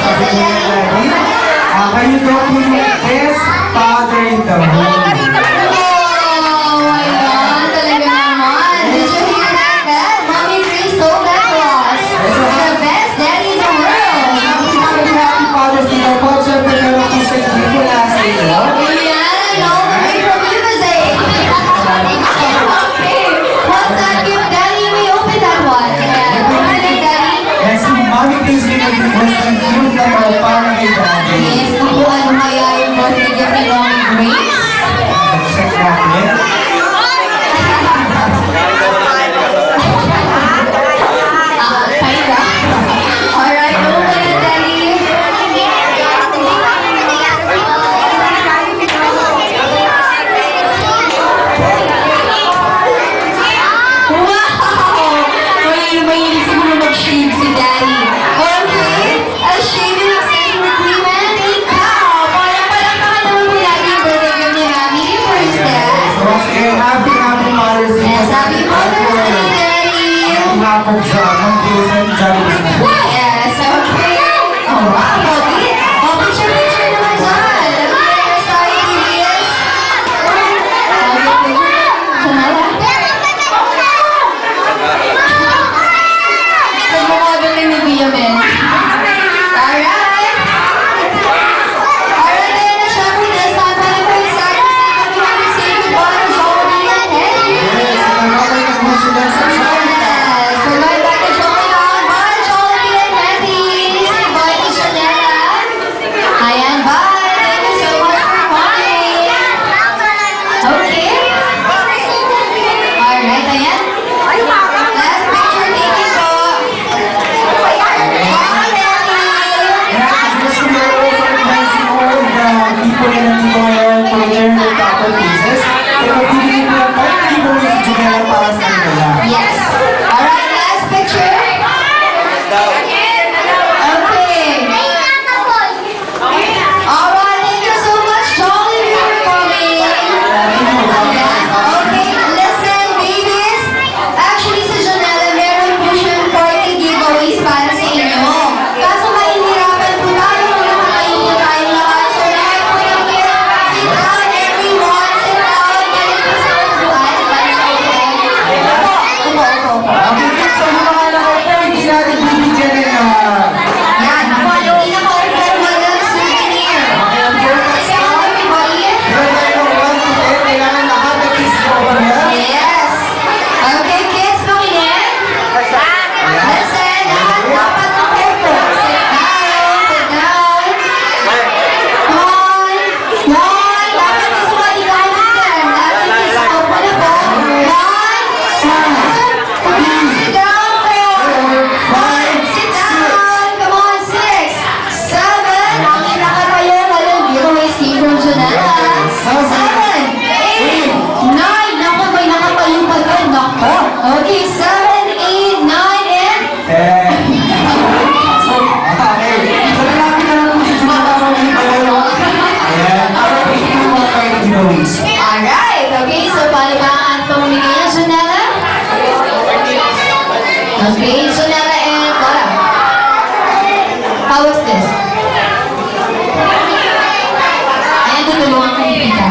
Sabi niya Daddy, kayo daw po yung best father in the world. Yes, okay. Oh, wow. Oh, picture naman dyan. Sorry, TVS. Nagmamodel ni Bia Men. Alright. Alright, then, syempre, this time pa rin po yung second we have to say goodbye to Jolie and Eddie. Yes, Goodbye back to Jolie. Bye, Jolie and Eddie. Say bye to Janella. Ayan, bye. Thank you so much for coming. Okay. Alright, ayan. Last picture taking po. people na nandito ngayon to learn their couple pieces. Kaya magbibigay ko lang part ng giveaway si Janela para sa kanila. Yes. Alright, last picture. Okay. Alright, thank you so much, Jolie, for coming. Okay, listen, babies. Actually, si Janela, meron po siyang 40 giveaways para sa inyo. Kaso mahihirapan po tayo kung nakakain po tayo lahat. So, lahat po ng here, sit down, everyone. Sit down. Galing po sa upuan. Okay, so yung mga nakaupo, hindi natin bibigyan ng Yan, hindi na ma-offer walang souvenir. So, everybody, meron tayo ng 1 to 10, kailangan lahat at least over here. yes. Okay, kids, makinig. Listen, lahat dapat nakaupo. Sit down, sit down. One. Dapat gusto ko igamit yan. Dapat gusto ko po na po. 1, 2, sit down, 4, 5, sit down. Come on, 6, 7. Ang inaka kayo, walang giveaways came from Janela. 7, 8, 9. Naku, may nakatayo pa doon. Naku. Okay, 7, 8, 9, and 10. So, okay. So, lalapit na lang po si Janela para mag-giveaway. Ayan, para po yung mga kayo giveaways. alright. Okay, so paano ba ang pamimigay ng Janela? Okay, Janela and Laura. How was this? Ayan, tutulungan ko ni Pita.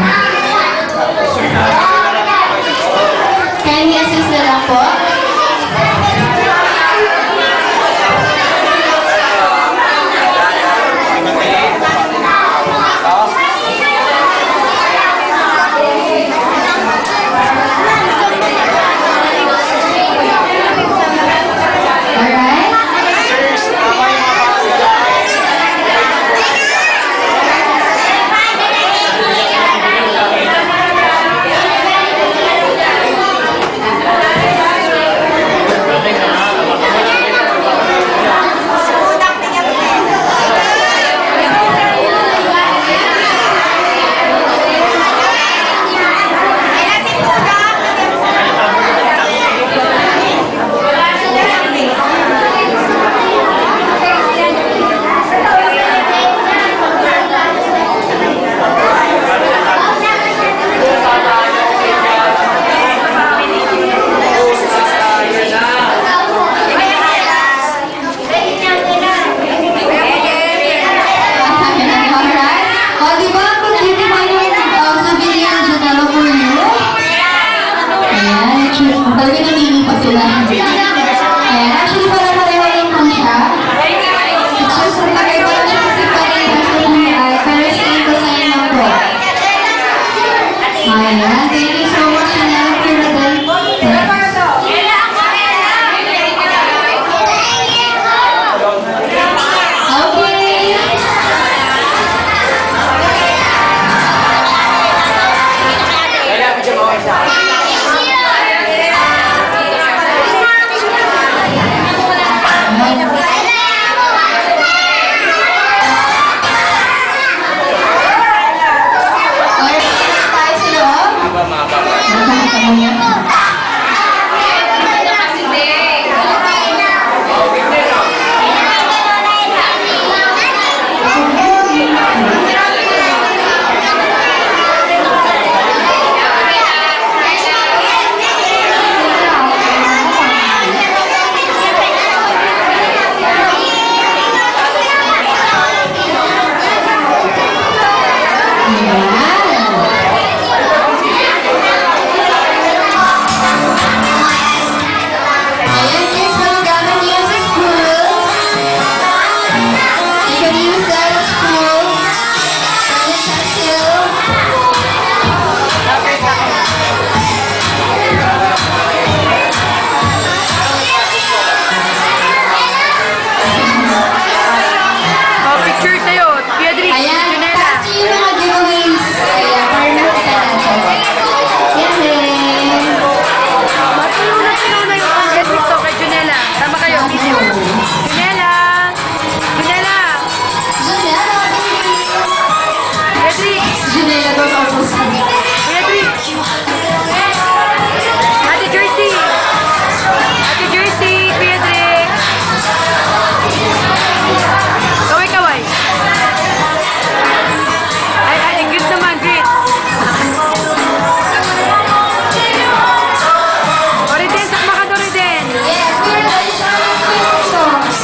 Kindly assist na lang po. Alright? Actually, talaga namimipas sila. Ayan, actually parang pareho lang po siya. It's just magkakaiba lang siya kasi parehas na ay, pero same design lang po. Ayan, thank you so much, Janela Piradel. Okay. Okay, tayo sa loob. Ano niya? Ayan, kids, magagamit niyo sa school. You can use that at school. And it's until Oh, picture sa'yo. Beatrice, ayan, Junela. pass niyo yung mga giveaways. Ayan, para nakita natin. Yes, Matulungan na yung Beatrice to kay Junela. Tama kayo, video. Junela! Junela! Beatrice! Janela goes also speak. Beatrice! Ate Jersey! Ate Jersey! Beatrice! Kaway-kaway! Ay, greet naman, greet! Oriden, sakma ka Oriden! Yes, we're ready to sing songs.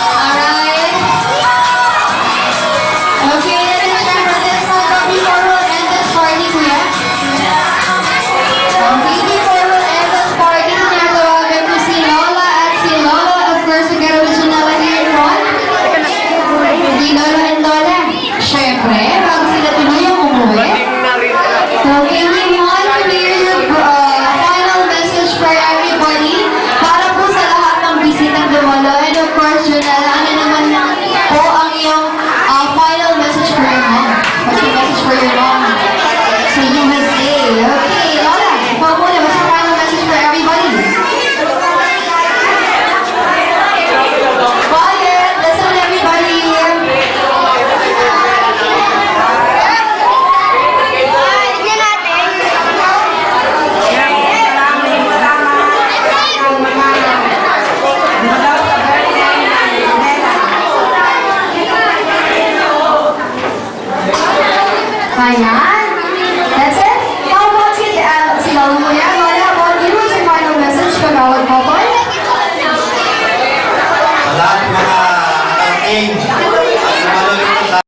Alright. Okay, ladies and gentlemen, this one go before we'll end this party, kuya. Okay, before we'll end this party, tinatawagan ko si Lola at si Lola. Of course, together with Janela here in front. Si Lola and Lola. Siyempre, bago sila tuluyang umuwi. Okay, we want to hear your final message for everybody para po sa lahat ng bisitang dumalo. And of course, Janela, ano naman po ang iyong final message for your mom? What's your message for your mom? Sa USA. Okay, Lola, ikaw muna. What's your final message for everybody? Quiet! Listen, everybody. Kaya?